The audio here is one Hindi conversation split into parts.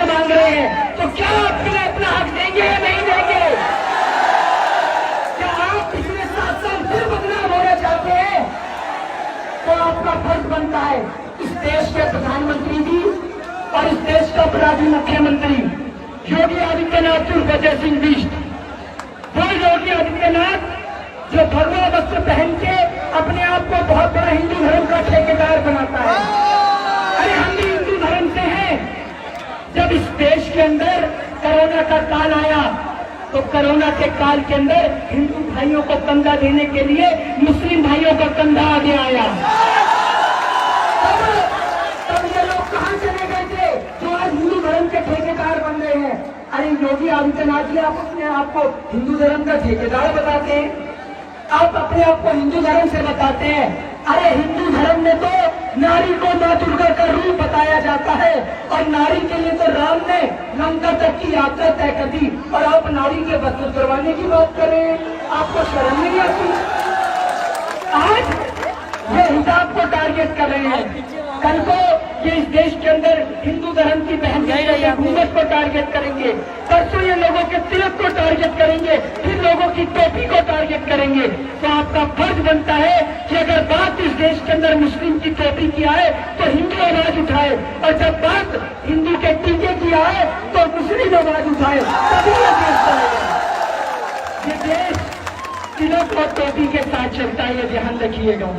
मांग रहे हैं, तो क्या आप अपना हक देंगे या नहीं देंगे? क्या आप पिछले 7 साल फिर बदनाम होना चाहते हैं? तो आपका फर्ज बनता है इस देश के प्रधानमंत्री जी और इस देश का अपराधी मुख्यमंत्री योगी आदित्यनाथ अजय सिंह बिष्ट, वो योगी आदित्यनाथ जो भगवा वस्त्र पहन के अपने आप को बहुत बड़ा हिंदू धर्म का ठेकेदार बनाता है। अरे हम भी हिंदू धर्म से हैं। जब इस देश के अंदर कोरोना का काल आया तो कोरोना के काल के अंदर हिंदू भाइयों को कंधा देने के लिए मुस्लिम भाइयों का कंधा आगे आया। तब ये लोग कहां चले गए थे जो आज हिंदू धर्म के ठेकेदार बन रहे हैं? अरे योगी आदित्यनाथ जी, आप अपने आप को हिंदू धर्म का ठेकेदार बताते हैं, आप अपने आप को हिंदू धर्म से बताते हैं। अरे हिंदू धर्म में तो नारी को मां दुर्गा का रूप बताया जाता है और नारी के लिए तो राम ने लंका तक की यात्रा तय कर दी, और आप नारी के वस्त्र करवाने की बात कर रहे हैं। आपको शर्म नहीं आती? आज ये हिसाब को टारगेट कर रहे हैं, कल को ये इस देश के अंदर हिंदू धर्म की बहन हुकूमत को टारगेट करेंगे, परसों ये लोगों के तिलक को टारगेट करेंगे, फिर लोगों की टोपी को टारगेट करेंगे। तो आपका फर्ज बनता है कि अगर बात इस देश के अंदर मुस्लिम की टोपी की आए तो हिंदू आवाज उठाए, और जब बात हिंदू के टीके की आए तो मुस्लिम आवाज उठाए, तभी ये देश चलेगा। ये देश तिलक और टोपी के साथ चलता है, ये ध्यान रखिएगा।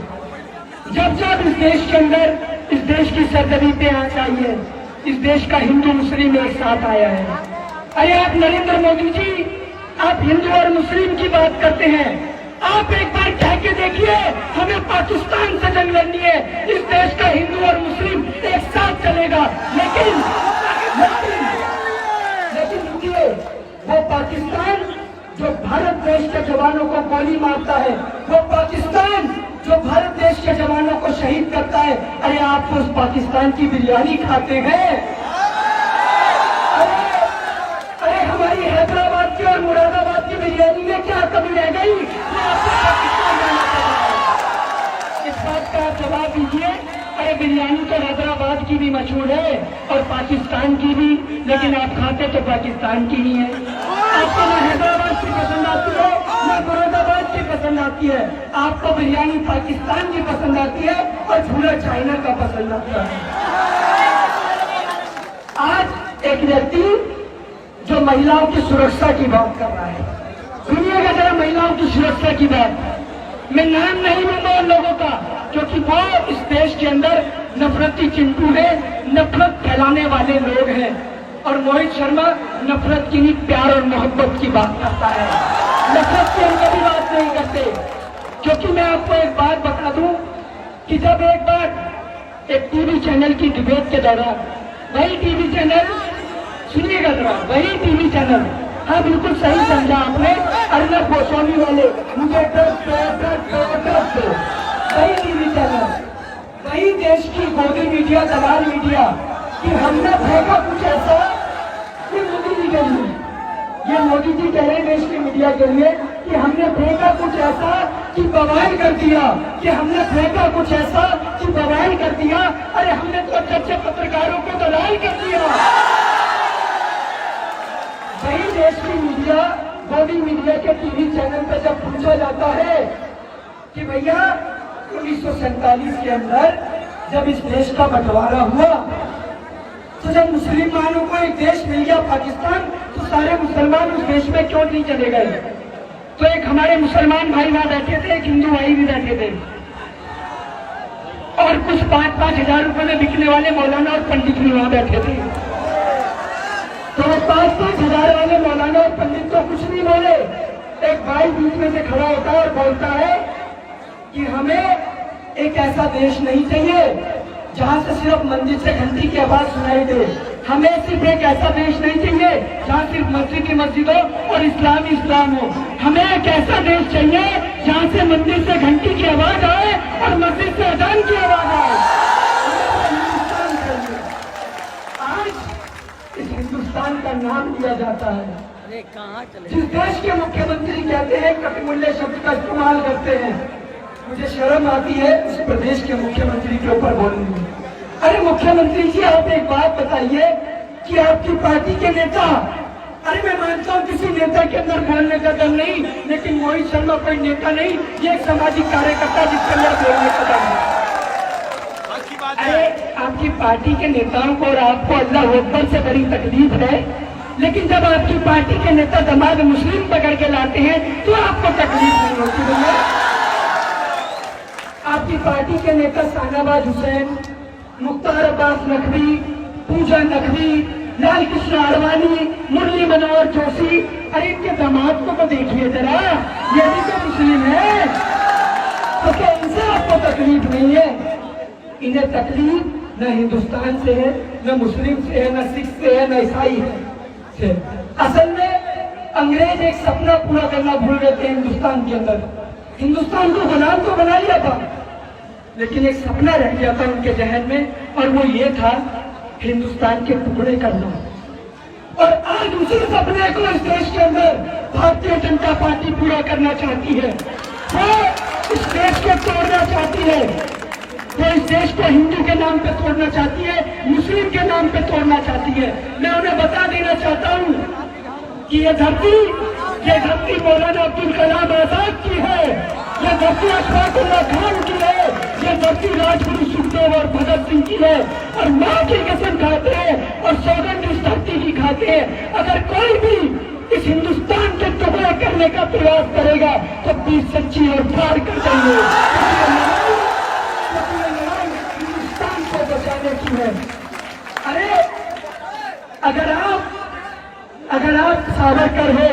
जब जब इस देश के अंदर इस देश की सरजमी पे आ चाहिए, इस देश का हिंदू मुस्लिम एक साथ आया है। अरे आप नरेंद्र मोदी जी, आप हिंदू और मुस्लिम की बात करते हैं, आप एक बार कह के देखिए हमें पाकिस्तान से जंग लड़नी है, इस देश का हिंदू और मुस्लिम एक साथ चलेगा। लेकिन रुकिए, वो पाकिस्तान जो भारत देश के जवानों को गोली मारता है, वो पाकिस्तान जो भारत देश के जवानों को शहीद करता है, अरे आप उस पाकिस्तान की बिरयानी खाते हैं? अरे हमारी हैदराबाद की और मुरादाबाद की बिरयानी में क्या कमी रह गई? इस बात का आप जवाब दीजिए। अरे बिरयानी तो हैदराबाद की भी मशहूर है और पाकिस्तान की भी, लेकिन आप खाते तो पाकिस्तान की ही है। आपको ना हैदराबाद की पसंद आती है, ना मुरादाबाद की पसंद आती है, आपको बिरयानी पाकिस्तान की पसंद आती है और झूला चाइना का पसंद आता है। आज एक व्यक्ति जो महिलाओं की सुरक्षा की बात कर रहा है, सुनिएगा जरा महिलाओं की सुरक्षा की बात। मैं नाम नहीं लूंगा उन लोगों का, क्योंकि वो इस देश के अंदर नफरती चिंटू है, नफरत फैलाने वाले लोग हैं। और मोहित शर्मा नफरत की नहीं, प्यार और मोहब्बत की बात करता है, नफरत की हम कभी बात नहीं करते। क्योंकि मैं आपको एक बात बता दूं कि जब एक बार एक टीवी चैनल की डिबेट के दौरान, वही टीवी चैनल, सुनिएगा जरा, वही टीवी चैनल, हाँ बिल्कुल सही समझा आपने, अर्नब गोस्वामी वाले, मुझे वही टीवी चैनल, वही देश की गोदी मीडिया, दलाल मीडिया, कि हमने फेंका कुछ ऐसा कि मोदी जी के लिए, ये मोदी जी कह रहे हैं देश की मीडिया के लिए कि हमने फेंका कुछ ऐसा कि बवाल कर दिया, कि हमने फेंका कुछ ऐसा कि बवाल कर दिया। अरे हमने तो अच्छे पत्रकारों को दलाल कर दिया। वही देश की मीडिया, गोदी मीडिया के टीवी चैनल पर जब पूछा जाता है कि भैया 1947 के अंदर जब इस देश का बंटवारा हुआ, तो जब मुसलमानों को एक देश मिल गया पाकिस्तान, तो सारे मुसलमान उस देश में क्यों नहीं चले गए? तो एक हमारे मुसलमान भाई वहां बैठे थे, एक हिंदू भाई भी बैठे थे, और कुछ 5-5 हजार रुपए में बिकने वाले मौलाना और पंडित भी वहां बैठे थे। तो 5-5 हजार वाले मौलाना और पंडित तो कुछ नहीं बोले। एक भाई बीच में से खड़ा होता है और बोलता है कि हमें एक ऐसा देश नहीं चाहिए जहां से सिर्फ मंदिर से घंटी की आवाज सुनाई दे, हमें सिर्फ एक ऐसा देश नहीं चाहिए जहां सिर्फ मस्जिद ही मस्जिद हो और इस्लाम ही इस्लाम हो, हमें एक ऐसा देश चाहिए जहां से मंदिर से घंटी की आवाज आए और मस्जिद से अजान की आवाज आए। हिंदुस्तान चाहिए। आज इस हिंदुस्तान का नाम लिया जाता है, जिस देश के मुख्यमंत्री कहते हैं कटिमुल्ले शब्द का इस्तेमाल करते हैं, मुझे शर्म आती है उस प्रदेश के मुख्यमंत्री के ऊपर बोलने में। अरे मुख्यमंत्री जी, आप एक बात बताइए, कि आपकी पार्टी के नेता, अरे मैं मानता हूँ किसी नेता के अंदर बोलने का दम नहीं, लेकिन मोहित शर्मा कोई नेता नहीं, ये एक सामाजिक कार्यकर्ता जिसके अंदर बोलने का दम है। अरे आपकी पार्टी के नेताओं को और आपको अल्लाह अकबर से बड़ी तकलीफ है, लेकिन जब आपकी पार्टी के नेता दमाद मुस्लिम पकड़ के लाते हैं तो आपको तकलीफ नहीं होती भैया। आपकी पार्टी के नेता शाहनवाज हुसैन, मुख्तार अब्बास नकवी, पूजा नकवी, लाल कृष्ण आडवाणी, मुरली मनोहर जोशी, अरे इनके दामाद को तो देखिए जरा, ये भी तो मुस्लिम है, तो क्या इनसे आपको तकलीफ नहीं है? इन्हें तकलीफ न हिंदुस्तान से है, न मुस्लिम से है, न सिख से है, न ईसाई से। असल में अंग्रेज एक सपना पूरा करना भूल गए थे हिंदुस्तान के अंदर। हिंदुस्तान को गुलाम तो बना लिया था, लेकिन एक सपना रह गया था उनके जहन में, और वो ये था हिंदुस्तान के टुकड़े करना। और आज उसी सपने को इस देश के अंदर भारतीय जनता पार्टी पूरा करना चाहती है। वो इस देश को तोड़ना चाहती है, वो इस देश को हिंदू के नाम पे तोड़ना चाहती है, मुस्लिम के नाम पे तोड़ना चाहती है। मैं उन्हें बता देना चाहता हूँ कि ये धरती मौलाना अब्दुल कलाम आजाद की है, ये धरती अशफाकुल्लाह खान की है, ये धरती राजगुरु सुखदेव और भगत सिंह की है, और माँ की कसम खाते हैं और सौगंध इस धरती की खाते हैं। अगर कोई भी इस हिंदुस्तान के टुकड़े करने का प्रयास करेगा तो बीच सच्ची और पार कर देंगे। हिंदुस्तान को बचाने की है। अरे अगर आप सावरकर हो,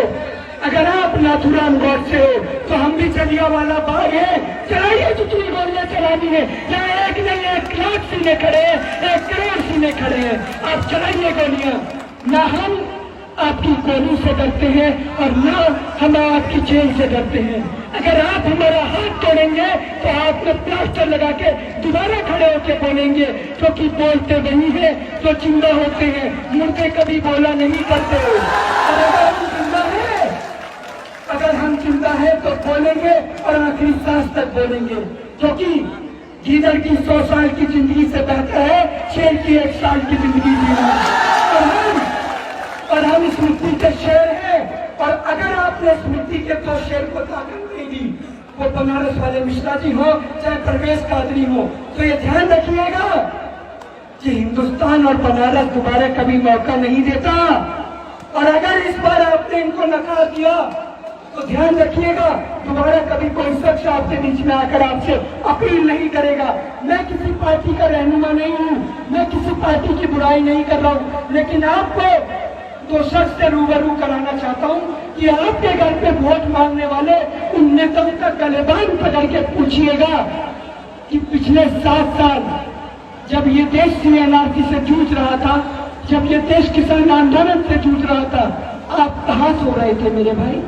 अगर आप नाथूराम गौडसे हो, तो हम भी जलियांवाला बाग है, चलाइए जितनी गोलियां चलानी है। यहाँ एक नहीं 1 लाख सीने खड़े हैं, 1 करोड़ सीने खड़े हैं, आप चलाइए गोलियां। ना हम आपकी गोली से डरते हैं और ना हम आपकी जेल से डरते हैं। अगर आप हमारा हाथ तोड़ेंगे तो आप में प्लास्टर लगा के दोबारा खड़े होकर बोलेंगे, क्योंकि बोलते वही है जो जिंदा होते हैं, मुर्दे कभी बोला नहीं करते। अगर हम जिंदा है तो बोलेंगे और आखिरी सांस तक बोलेंगे, क्योंकि गीदड़ की 100 साल की जिंदगी से बेहतर है शेर की 1 साल की जिंदगी जीना। और हम इस मिट्टी के शेर हैं, और अगर आपने इस मिट्टी के 2 शेर को ताकत नहीं दी, वो बनारस वाले मिश्रा जी हो चाहे परवेज कादरी हो, तो ये ध्यान रखिएगा कि हिंदुस्तान और बनारस दोबारा कभी मौका नहीं देता। और अगर इस बार आपने इनको नकार दिया तो ध्यान रखिएगा दोबारा कभी कोई शख्स आपके बीच में आकर आपसे अपील नहीं करेगा। मैं किसी पार्टी का रहनुमा नहीं हूँ, मैं किसी पार्टी की बुराई नहीं कर रहा हूँ, लेकिन आपको 2 शख्स से रूबरू कराना चाहता हूँ कि आपके घर पे वोट मांगने वाले उन नेताओं का गलेबान पकड़ के पूछिएगा कि पिछले 7 साल जब ये देश CNRC से जूझ रहा था, जब ये देश किसान आंदोलन से जूझ रहा था, आप कहाँ सो रहे थे मेरे भाई?